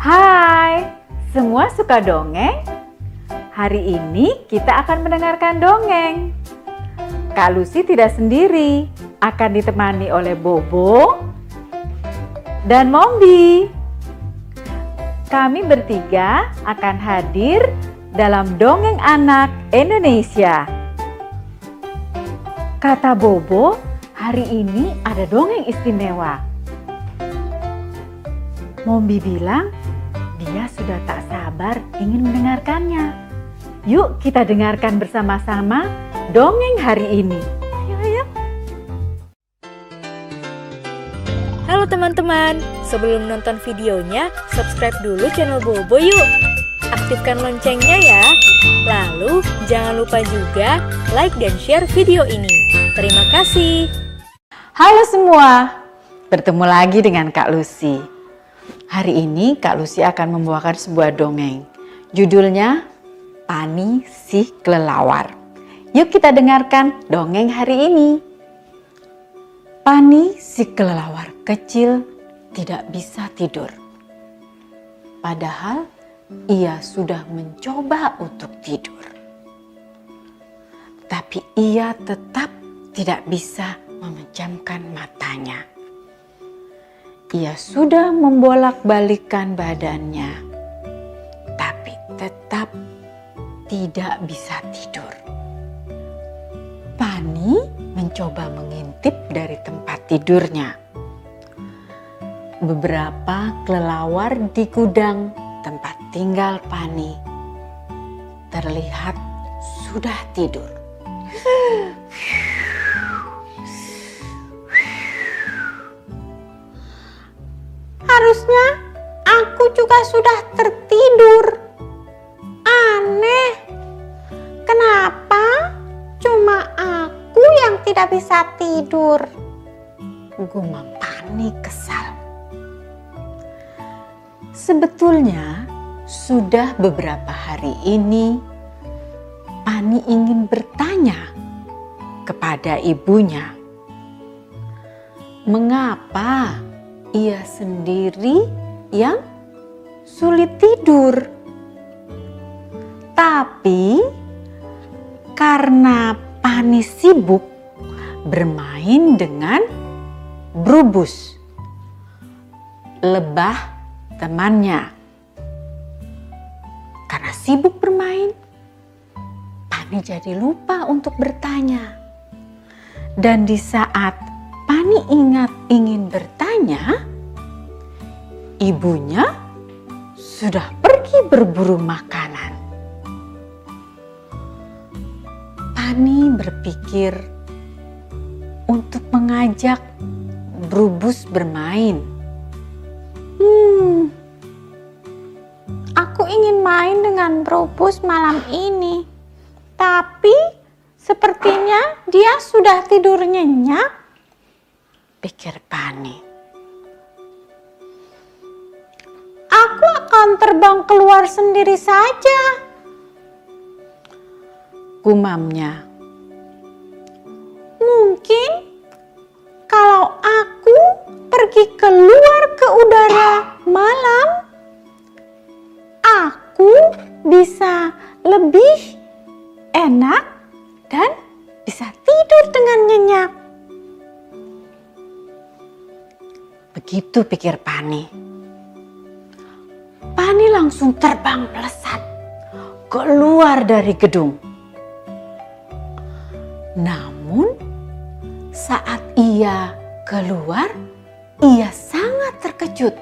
Hai, semua suka dongeng? Hari ini kita akan mendengarkan dongeng. Kak Lucy tidak sendiri, akan ditemani oleh Bobo dan Mombi. Kami bertiga akan hadir dalam Dongeng Anak Indonesia. Kata Bobo, hari ini ada dongeng istimewa. Mombi bilang, dia sudah tak sabar ingin mendengarkannya. Yuk kita dengarkan bersama-sama dongeng hari ini. Ayo. Halo teman-teman, sebelum nonton videonya, subscribe dulu channel Bobo yuk. Aktifkan loncengnya ya. Lalu jangan lupa juga like dan share video ini. Terima kasih. Halo semua, bertemu lagi dengan Kak Lucy. Hari ini Kak Lucy akan membawakan sebuah dongeng. Judulnya Pani si Kelelawar. Yuk kita dengarkan dongeng hari ini. Pani si kelelawar kecil tidak bisa tidur. Padahal ia sudah mencoba untuk tidur. Tapi ia tetap tidak bisa memejamkan matanya. Ia sudah membolak-balikkan badannya, tapi tetap tidak bisa tidur. Pani mencoba mengintip dari tempat tidurnya. Beberapa kelelawar di gudang tempat tinggal Pani terlihat sudah tidur. Harusnya aku juga sudah tertidur. Aneh, kenapa cuma aku yang tidak bisa tidur? Gumam Pani kesal. Sebetulnya sudah beberapa hari ini Pani ingin bertanya kepada ibunya, mengapa ia sendiri yang sulit tidur. Tapi karena Pani sibuk bermain dengan Brubus, lebah temannya. Karena sibuk bermain, Pani jadi lupa untuk bertanya. Dan di saat Pani ingat ingin bertanya, ibunya sudah pergi berburu makanan. Pani berpikir untuk mengajak Brubus bermain. Aku ingin main dengan Brubus malam ini. Tapi sepertinya dia sudah tidur nyenyak, Pikir Pani. aku akan terbang keluar sendiri saja. Gumamnya. Mungkin kalau aku pergi keluar ke udara malam, aku bisa lebih enak dan bisa tidur dengan nyenyak. Begitu pikir Pani. Pani langsung terbang melesat keluar dari gedung. Namun saat ia keluar, ia sangat terkejut.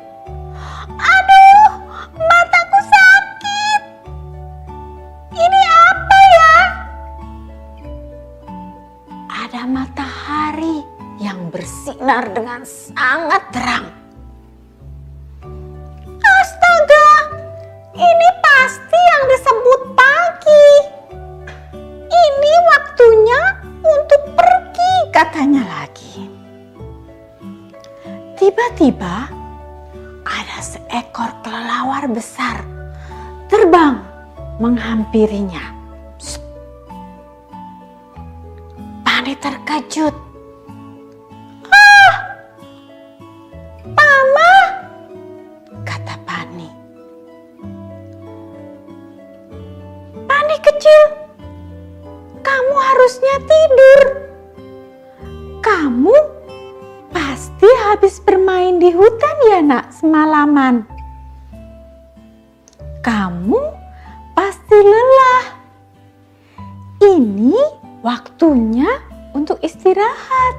Aduh, mataku sakit. Ini apa ya? Ada matahari yang bersinar dengan sangat terang. Astaga, ini pasti yang disebut pagi. Ini waktunya untuk pergi, Katanya lagi. Tiba-tiba ada seekor kelelawar besar terbang menghampirinya. Psst. Pani terkejut. Mama, Kata Pani. kecil. Kamu harusnya tidur. Kamu pasti habis bermain di hutan ya nak semalaman. Kamu pasti lelah. Ini waktunya untuk istirahat,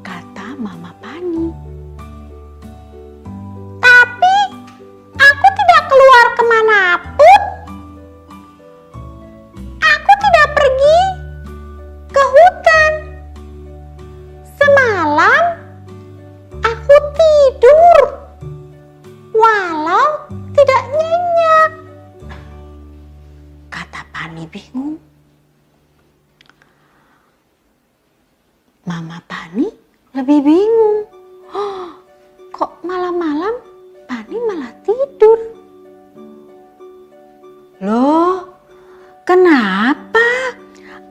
kata Mama Pani. Tapi aku tidak keluar kemanapun. Aku tidak pergi ke hutan. Semalam aku tidur walau tidak nyenyak, kata Pani bingung. Mama Pani lebih bingung. Kok malam-malam Pani malah tidur? Loh, kenapa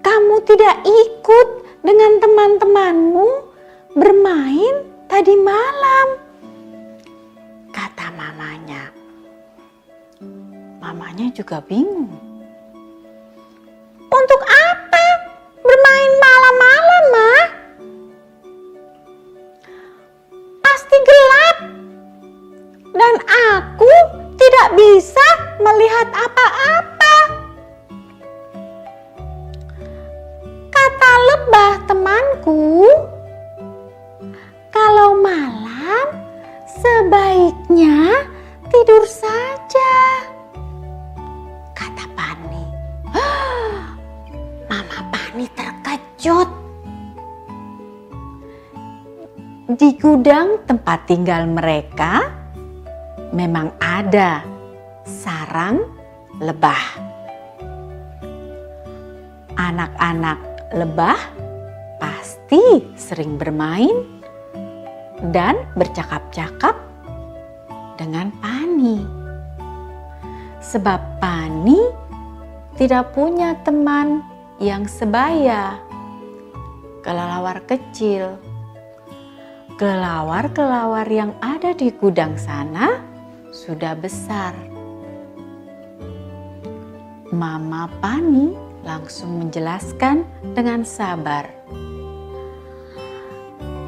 kamu tidak ikut dengan teman-temanmu bermain tadi malam? Kata mamanya. Mamanya juga bingung. Untuk apa bermain malam-malam, Ma? Pasti gelap dan aku tidak bisa melihat apa-apa. Kata lebah temanku, kalau malam sebaiknya tidur saja, kata Pani. Mama Pani terkejut. Di gudang tempat tinggal mereka memang ada sarang lebah. Anak-anak lebah pasti sering bermain dan bercakap-cakap dengan Pani. Sebab Pani tidak punya teman yang sebaya. Kelelawar kecil. Kelelawar-kelelawar yang ada di gudang sana sudah besar. Mama Pani langsung menjelaskan dengan sabar.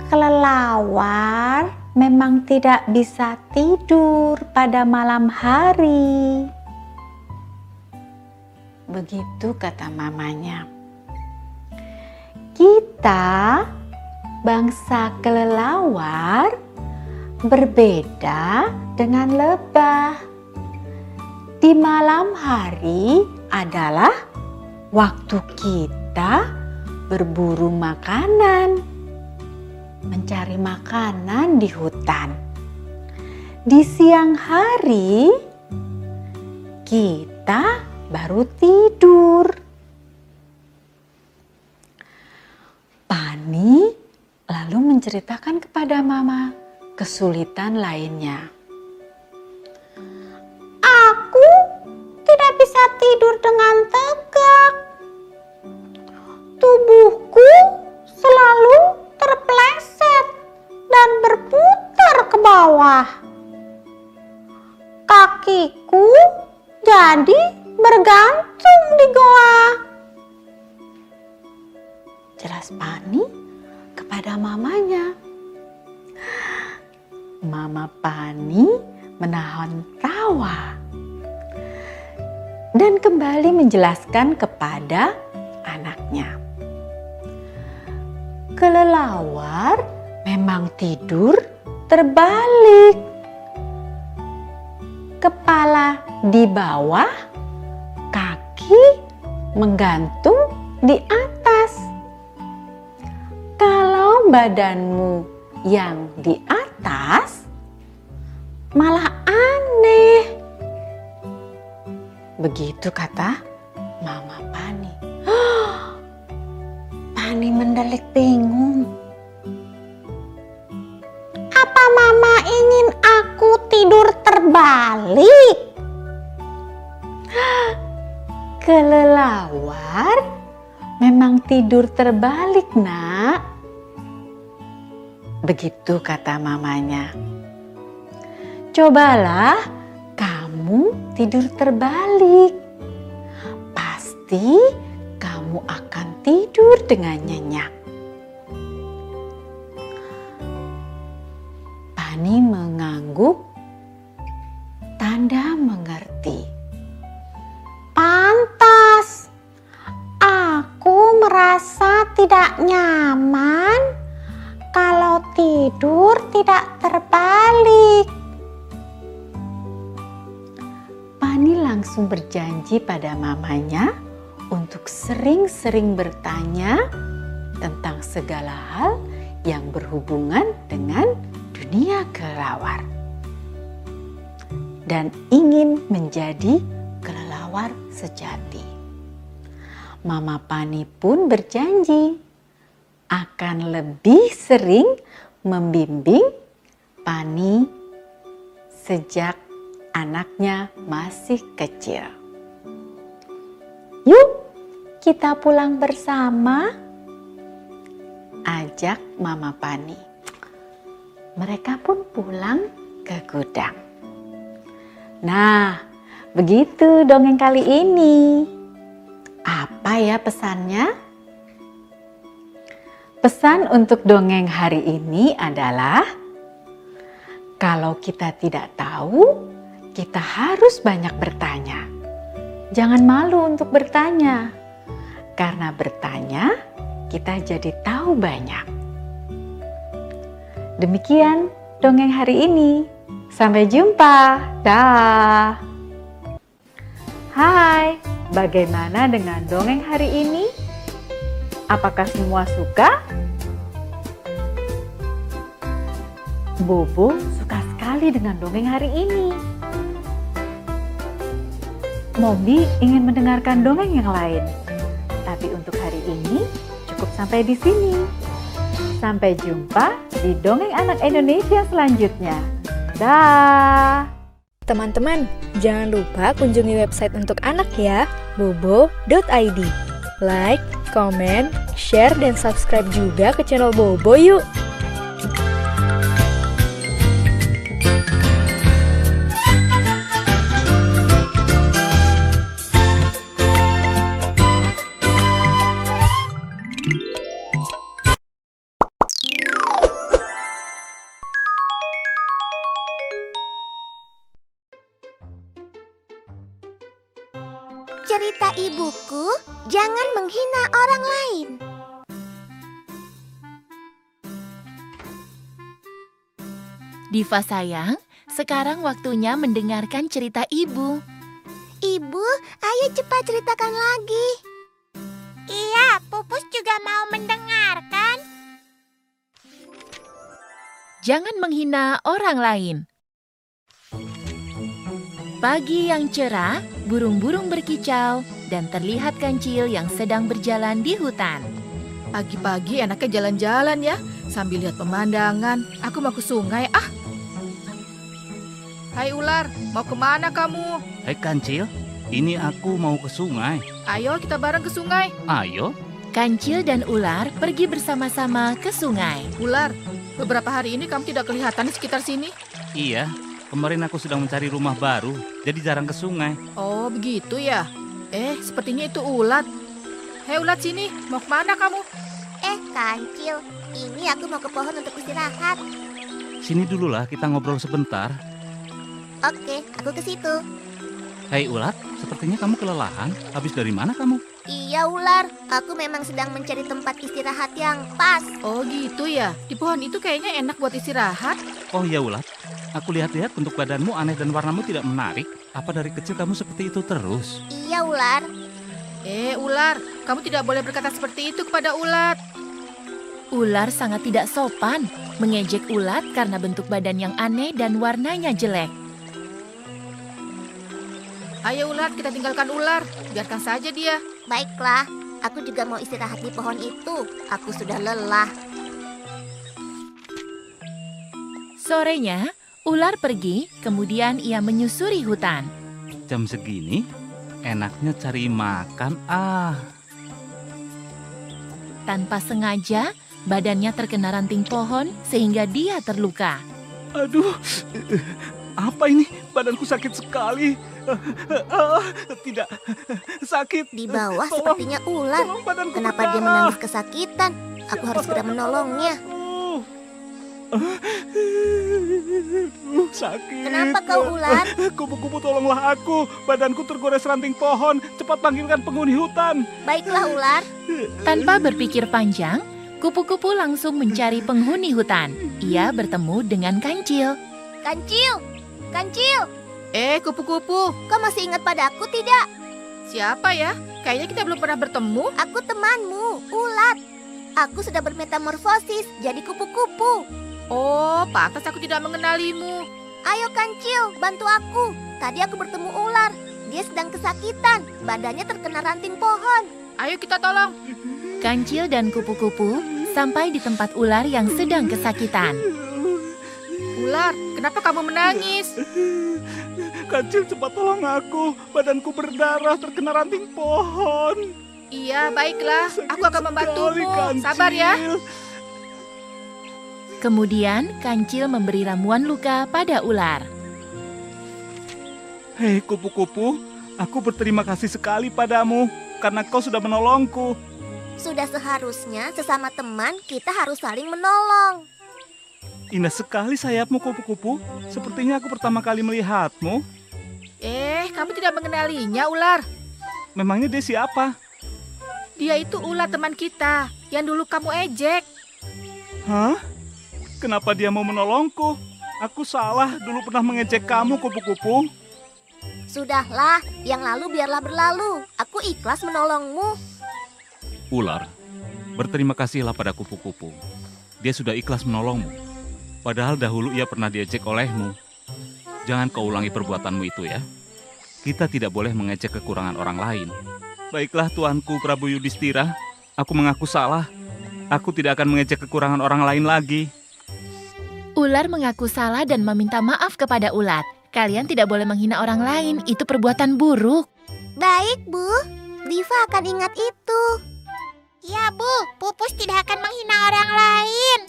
Kelelawar memang tidak bisa tidur pada malam hari. Begitu kata mamanya. Kita bangsa kelelawar berbeda dengan lebah. Di malam hari adalah waktu kita berburu makanan, mencari makanan di hutan. Di siang hari kita baru tidur. Pani lalu menceritakan kepada Mama kesulitan lainnya. Aku tidak bisa tidur dengan tegak. Tubuhku selalu terpeleset dan berputar ke bawah. Kakiku jadi bergantung di goa. Jelas Pani kepada mamanya. Mama Pani menahan tawa dan kembali menjelaskan kepada anaknya. Kelelawar memang tidur terbalik. Kepala di bawah, kaki menggantung di atas. Kalau badanmu yang di atas, malah aneh. Begitu kata Mama Pani. Pani mendelik bingung. Apa Mama ingin aku tidur terbalik? Kelelawar memang tidur terbalik, Nak. Begitu kata mamanya. Cobalah kamu tidur terbalik. pasti kamu akan tidur dengan nyenyak. Pani mengangguk, tanda mengerti. Pantas, aku merasa tidak nyaman kalau tidur tidak terbalik. Pani langsung berjanji pada mamanya untuk sering-sering bertanya tentang segala hal yang berhubungan dengan dunia kelelawar. Dan ingin menjadi kelelawar sejati. Mama Pani pun berjanji akan lebih sering membimbing Pani sejak anaknya masih kecil. Yuk, kita pulang bersama, ajak Mama Pani. Mereka pun pulang ke gudang. Nah, begitu dongeng kali ini. Apa ya pesannya? Pesan untuk dongeng hari ini adalah kalau kita tidak tahu, kita harus banyak bertanya. Jangan malu untuk bertanya. Karena bertanya, kita jadi tahu banyak. Demikian dongeng hari ini. Sampai jumpa. Dah. Hai, bagaimana dengan dongeng hari ini? Apakah semua suka? Bobo suka sekali dengan dongeng hari ini. Mombi ingin mendengarkan dongeng yang lain. Tapi untuk hari ini cukup sampai di sini. Sampai jumpa di dongeng anak Indonesia selanjutnya. Dah. Teman-teman, jangan lupa kunjungi website untuk anak ya, bobo.id. Like, komen, share, dan subscribe juga ke channel Bobo yuk. Cerita ibuku, jangan menghina orang lain. Diva sayang, sekarang waktunya mendengarkan cerita ibu. Ibu, ayo cepat ceritakan lagi. Iya, Pupus juga mau mendengarkan. Jangan menghina orang lain. Pagi yang cerah, burung-burung berkicau, dan terlihat kancil yang sedang berjalan di hutan. Pagi-pagi enaknya jalan-jalan ya, sambil lihat pemandangan. Aku mau ke sungai, ah. Hai ular, mau kemana kamu? Hai Kancil, ini aku mau ke sungai. Ayo kita bareng ke sungai. Ayo. Kancil dan ular pergi bersama-sama ke sungai. Ular, beberapa hari ini kamu tidak kelihatan di sekitar sini. Iya, kemarin aku sedang mencari rumah baru, jadi jarang ke sungai. Oh begitu ya. Sepertinya itu ulat. Hei ulat sini, mau kemana kamu? Kancil, ini aku mau ke pohon untuk istirahat. Sini dulu lah, kita ngobrol sebentar. Oke, aku ke situ. Hai ulat, sepertinya kamu kelelahan. Habis dari mana kamu? Iya ular, aku memang sedang mencari tempat istirahat yang pas. Oh gitu ya, di pohon itu kayaknya enak buat istirahat. Oh ya ulat, aku lihat-lihat bentuk badanmu aneh dan warnamu tidak menarik. Apa dari kecil kamu seperti itu terus? Iya ular. Ular, kamu tidak boleh berkata seperti itu kepada ulat. Ular sangat tidak sopan, mengejek ulat karena bentuk badan yang aneh dan warnanya jelek. Ayo ulat, kita tinggalkan ular. Biarkan saja dia. Baiklah, aku juga mau istirahat di pohon itu. Aku sudah lelah. Sorenya, ular pergi, kemudian ia menyusuri hutan. Jam segini, enaknya cari makan. Tanpa sengaja, badannya terkena ranting pohon sehingga dia terluka. Aduh, apa ini? badanku sakit sekali. Tidak, sakit. Di bawah Tolong, sepertinya ular. tolong, badanku Kenapa dia berdarah. menangis kesakitan? Aku harus segera menolongnya. Sakit. Kenapa kau ular? Kupu-kupu tolonglah aku. Badanku tergores ranting pohon. Cepat panggilkan penghuni hutan. Baiklah ular. Tanpa berpikir panjang, kupu-kupu langsung mencari penghuni hutan. Ia bertemu dengan Kancil. Kancil, Kancil, Kupu-kupu, kau masih ingat padaku tidak? siapa ya? Kayaknya kita belum pernah bertemu. Aku temanmu, ulat. Aku sudah bermetamorfosis jadi kupu-kupu. Oh, pantas aku tidak mengenalimu. Ayo Kancil, bantu aku. Tadi aku bertemu ular. Dia sedang kesakitan. Badannya terkena ranting pohon. Ayo kita tolong. Kancil dan kupu-kupu sampai di tempat ular yang sedang kesakitan. Ular, kenapa kamu menangis? Kancil, cepat tolong aku. Badanku berdarah terkena ranting pohon. Iya, baiklah. Aku akan membantumu. Sekali, Kancil. Sabar ya. Kemudian Kancil memberi ramuan luka pada ular. Hei kupu-kupu, aku berterima kasih sekali padamu karena kau sudah menolongku. Sudah seharusnya sesama teman kita harus saling menolong. Indah sekali sayapmu kupu-kupu. Sepertinya aku pertama kali melihatmu. Kamu tidak mengenalinya, ular. Memangnya dia siapa? Dia itu ular teman kita yang dulu kamu ejek. Hah? Kenapa dia mau menolongku? Aku salah, dulu pernah mengejek kamu kupu-kupu. Sudahlah, yang lalu biarlah berlalu. Aku ikhlas menolongmu. Ular, berterima kasihlah pada kupu-kupu. Dia sudah ikhlas menolongmu. Padahal dahulu ia pernah diejek olehmu. Jangan kau ulangi perbuatanmu itu ya. Kita tidak boleh mengejek kekurangan orang lain. Baiklah Tuanku Prabu Yudhistira, aku mengaku salah. Aku tidak akan mengejek kekurangan orang lain lagi. Ular mengaku salah dan meminta maaf kepada ulat. Kalian tidak boleh menghina orang lain, itu perbuatan buruk. Baik, Bu. Diva akan ingat itu. Ya, Bu. Pupus tidak akan menghina orang lain.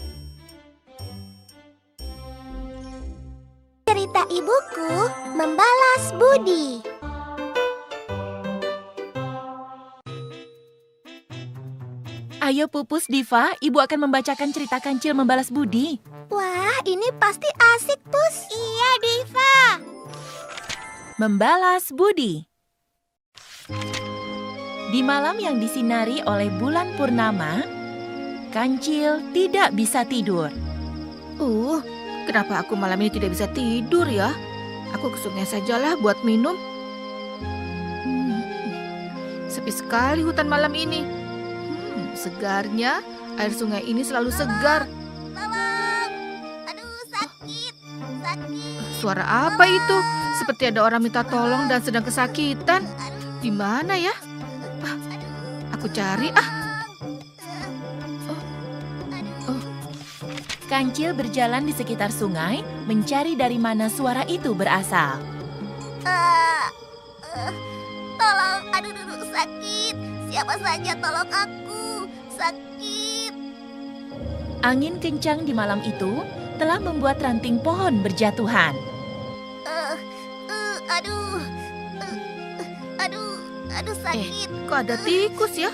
Cerita ibuku membalas budi. Ayo Pupus, Diva, ibu akan membacakan cerita Kancil membalas budi. Wah, ini pasti asik, Pus. Iya, Diva. Membalas budi. Di malam yang disinari oleh bulan purnama, Kancil tidak bisa tidur. Kenapa aku malam ini tidak bisa tidur ya? Aku ke sungai sajalah buat minum. Sepi sekali hutan malam ini. Segarnya, air sungai ini selalu segar. Tolong. Aduh, sakit. Sakit. Suara apa itu? Seperti ada orang minta tolong dan sedang kesakitan. Di mana ya? Aku cari. Kancil berjalan di sekitar sungai, mencari dari mana suara itu berasal. Tolong, aduh, sakit. Siapa saja tolong aku. Sakit. Angin kencang di malam itu telah membuat ranting pohon berjatuhan. Aduh, sakit. Kok ada tikus ya?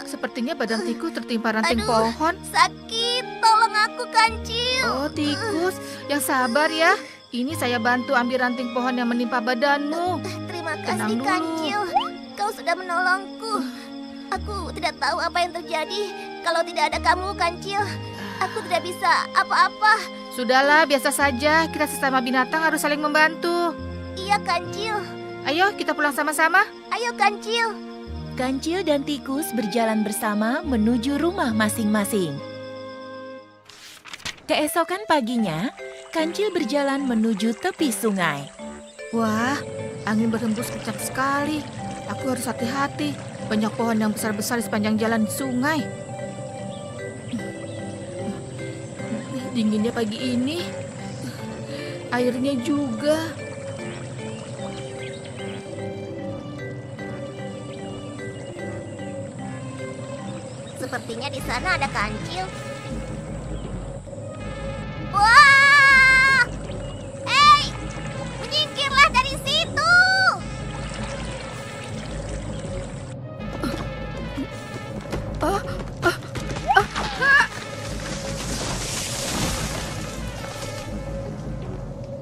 Sepertinya badan tikus tertimpa ranting Aduh. pohon. Sakit. Tolong aku, Kancil. Oh, tikus. Yang sabar ya. Ini saya bantu ambil ranting pohon yang menimpa badanmu. Terima Tenang kasih, dulu. Kancil. Kau sudah menolongku. Aku tidak tahu apa yang terjadi. Kalau tidak ada kamu, Kancil, aku tidak bisa apa-apa. Sudahlah, biasa saja. Kita sesama binatang harus saling membantu. Iya, Kancil. Ayo, kita pulang sama-sama. Ayo, Kancil. Kancil dan tikus berjalan bersama menuju rumah masing-masing. Keesokan paginya, Kancil berjalan menuju tepi sungai. Wah, angin berhembus kencang sekali. Aku harus hati-hati. Banyak pohon yang besar-besar di sepanjang jalan di sungai. Dinginnya pagi ini. Airnya juga. Sepertinya di sana ada Kancil. Wah! Hei! Menyingkirlah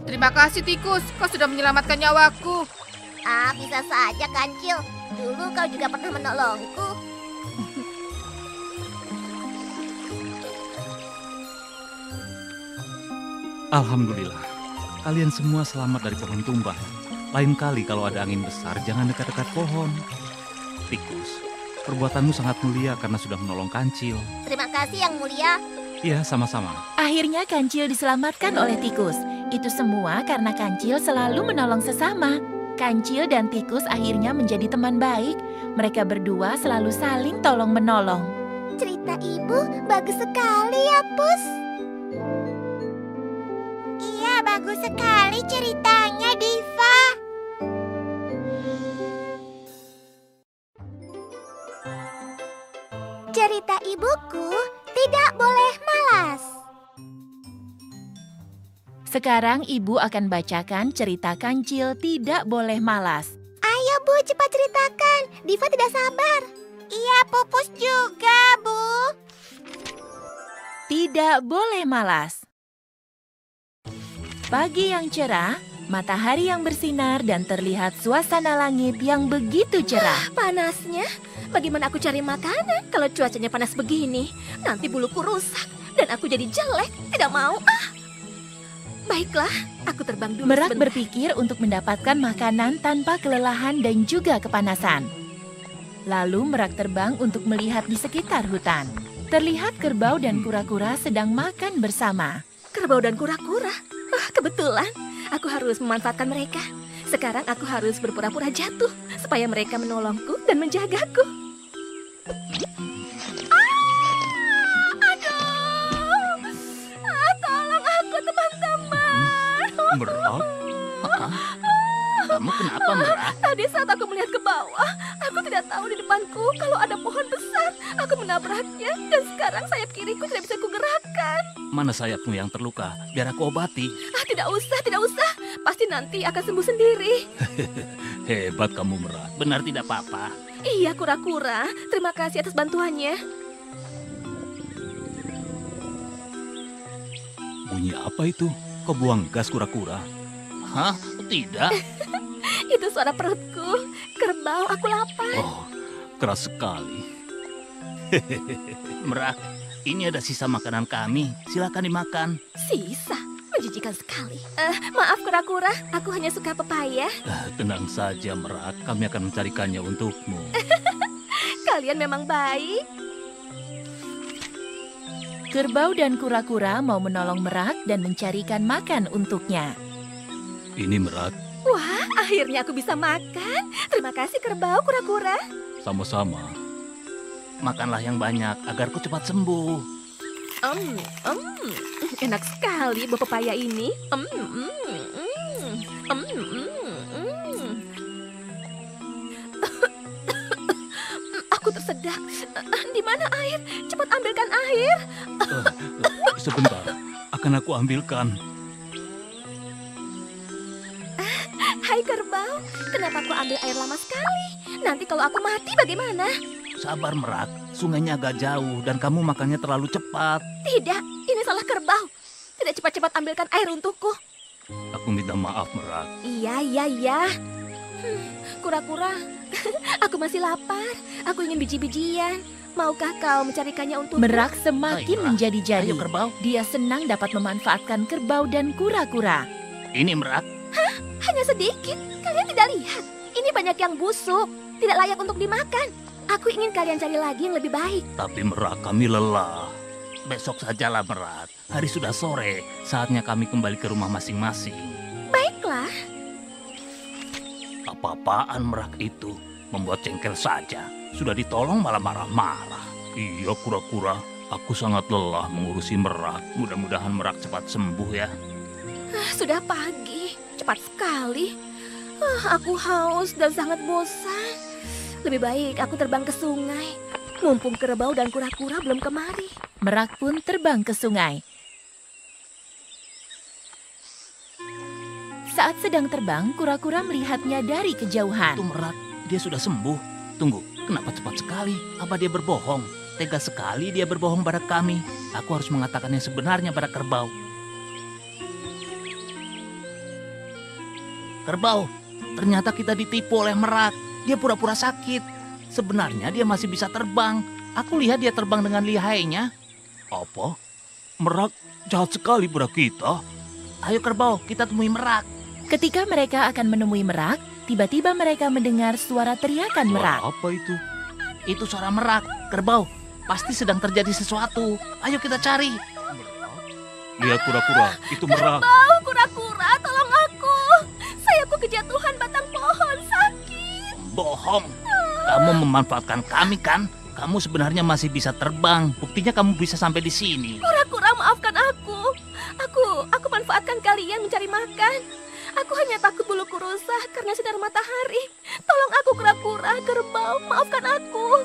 Terima kasih tikus, kau sudah menyelamatkan nyawaku. Ah, bisa saja Kancil. Dulu kau juga pernah menolongku. Alhamdulillah, kalian semua selamat dari pohon tumbang. Lain kali kalau ada angin besar, jangan dekat-dekat pohon. Tikus, perbuatanmu sangat mulia karena sudah menolong Kancil. Terima kasih Yang Mulia. Iya, sama-sama. Akhirnya Kancil diselamatkan oleh tikus. Itu semua karena Kancil selalu menolong sesama. Kancil dan tikus akhirnya menjadi teman baik. Mereka berdua selalu saling tolong-menolong. Cerita ibu bagus sekali ya, Pus. Iya, bagus sekali ceritanya, Diva. Cerita ibuku tidak boleh malas. Sekarang ibu akan bacakan cerita Kancil tidak boleh malas. Ayo, Bu, cepat ceritakan. Diva tidak sabar. Iya, Pupus juga, Bu. Tidak boleh malas. Pagi yang cerah, matahari yang bersinar dan terlihat suasana langit yang begitu cerah. Panasnya? Bagaimana aku cari makanan kalau cuacanya panas begini? Nanti buluku rusak dan aku jadi jelek. Tidak mau. Baiklah, aku terbang dulu Merak sebentar. berpikir untuk mendapatkan makanan tanpa kelelahan dan juga kepanasan. Lalu Merak terbang untuk melihat di sekitar hutan. Terlihat kerbau dan kura-kura sedang makan bersama. Kerbau dan kura-kura. Kebetulan, aku harus memanfaatkan mereka. Sekarang aku harus berpura-pura jatuh supaya mereka menolongku dan menjagaku. Tolong aku, teman-teman. Merak? Kamu kenapa, Merak? Tadi saat aku melihat ke bawah, aku tidak tahu di depanku kalau ada pohon besar. Aku menabraknya dan sekarang sayap kiriku tidak bisa kugerakkan. Mana sayapmu yang terluka? Biar aku obati. Tidak usah, tidak usah. Pasti nanti akan sembuh sendiri. Hebat kamu, Merak. Benar tidak apa-apa. Iya, kura-kura. Terima kasih atas bantuannya. Bunyi apa itu? Kau buang gas kura-kura? Hah? Tidak. Itu suara perutku. Kerbau, aku lapar. Oh, keras sekali. Merak, ini ada sisa makanan kami. Silakan dimakan. Sisa? Menjijikan sekali. Maaf kura-kura, aku hanya suka pepaya. Tenang saja, Merak. Kami akan mencarikannya untukmu. Kalian memang baik. Kerbau dan kura-kura mau menolong Merak dan mencarikan makan untuknya. Ini Merak, Wah, akhirnya aku bisa makan. Terima kasih kerbau, kura-kura. sama-sama. Makanlah yang banyak agar ku cepat sembuh. Enak sekali buah pepaya ini. Aku tersedak. Di mana air? Cepat ambilkan air. Sebentar, akan aku ambilkan. Hai kerbau, kenapa aku ambil air lama sekali? Nanti kalau aku mati bagaimana? Sabar, Merak. Sungainya agak jauh dan kamu makannya terlalu cepat. Tidak, ini salah kerbau. Tidak cepat-cepat ambilkan air untukku. Aku minta maaf, Merak. Iya. Kura-kura, aku masih lapar. Aku ingin biji-bijian. Maukah kau mencarikannya untukku? Merak semakin Baiklah. menjadi-jadi. Ayo, kerbau. Dia senang dapat memanfaatkan kerbau dan kura-kura. Ini, Merak. Hanya sedikit. Kalian tidak lihat? Ini banyak yang busuk. Tidak layak untuk dimakan. Aku ingin kalian cari lagi yang lebih baik. Tapi Merak, kami lelah. Besok sajalah, Merak. Hari sudah sore. Saatnya kami kembali ke rumah masing-masing. Baiklah. Apa-apaan Merak itu? Membuat jengkel saja. Sudah ditolong malah marah-marah. Iya, kura-kura. Aku sangat lelah mengurusi Merak. Mudah-mudahan Merak cepat sembuh ya. Sudah pagi. Cepat sekali. Aku haus dan sangat bosan. Lebih baik aku terbang ke sungai. Mumpung kerbau dan kura-kura belum kemari. Merak pun terbang ke sungai. Saat sedang terbang, kura-kura melihatnya dari kejauhan. Itu Merak, dia sudah sembuh. Tunggu, kenapa cepat sekali? Apa dia berbohong? Tega sekali dia berbohong pada kami. Aku harus mengatakan yang sebenarnya pada kerbau. Kerbau, ternyata kita ditipu oleh merak. Dia pura-pura sakit. Sebenarnya dia masih bisa terbang. Aku lihat dia terbang dengan lihainya. Apa? Merak jahat sekali pada kita. Ayo kerbau, kita temui merak. Ketika mereka akan menemui merak, tiba-tiba mereka mendengar suara teriakan merak. Apa itu? Itu suara merak. Kerbau, pasti sedang terjadi sesuatu. Ayo kita cari. Lihat kura-kura, itu merak. Oh, kura-kura, tolong aku. Sayapku kejatuhan batang pohon, sakit. Bohong. Kamu memanfaatkan kami kan? Kamu sebenarnya masih bisa terbang. Buktinya kamu bisa sampai di sini. Kura-kura, maafkan aku. Aku manfaatkan kalian mencari makan. Aku hanya takut buluku rusak karena sinar matahari. Tolong aku, kura-kura, kerbau, maafkan aku.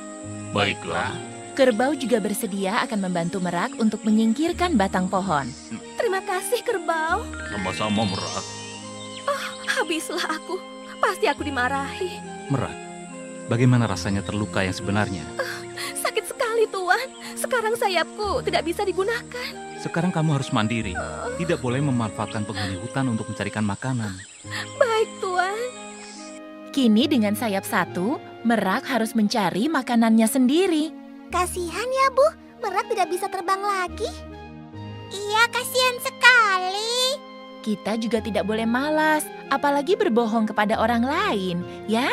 Baiklah. Kerbau juga bersedia akan membantu merak untuk menyingkirkan batang pohon. Terima kasih, kerbau. Sama-sama merak. Habislah aku. Pasti aku dimarahi. Merak, bagaimana rasanya terluka yang sebenarnya? Sakit sekali, Tuan. Sekarang sayapku tidak bisa digunakan. Sekarang kamu harus mandiri. Tidak boleh memanfaatkan penghuni hutan untuk mencarikan makanan. Baik, Tuan. Kini dengan sayap satu, merak harus mencari makanannya sendiri. Kasihan ya, Bu. Merak tidak bisa terbang lagi. Iya, kasihan sekali. Kita juga tidak boleh malas, apalagi berbohong kepada orang lain, ya?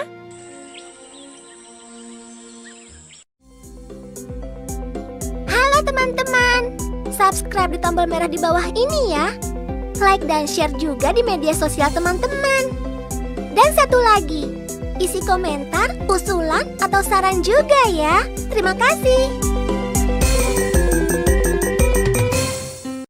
Halo teman-teman. Subscribe di tombol merah di bawah ini ya. Like dan share juga di media sosial teman-teman. Dan satu lagi, isi komentar, usulan, atau saran juga ya. Terima kasih.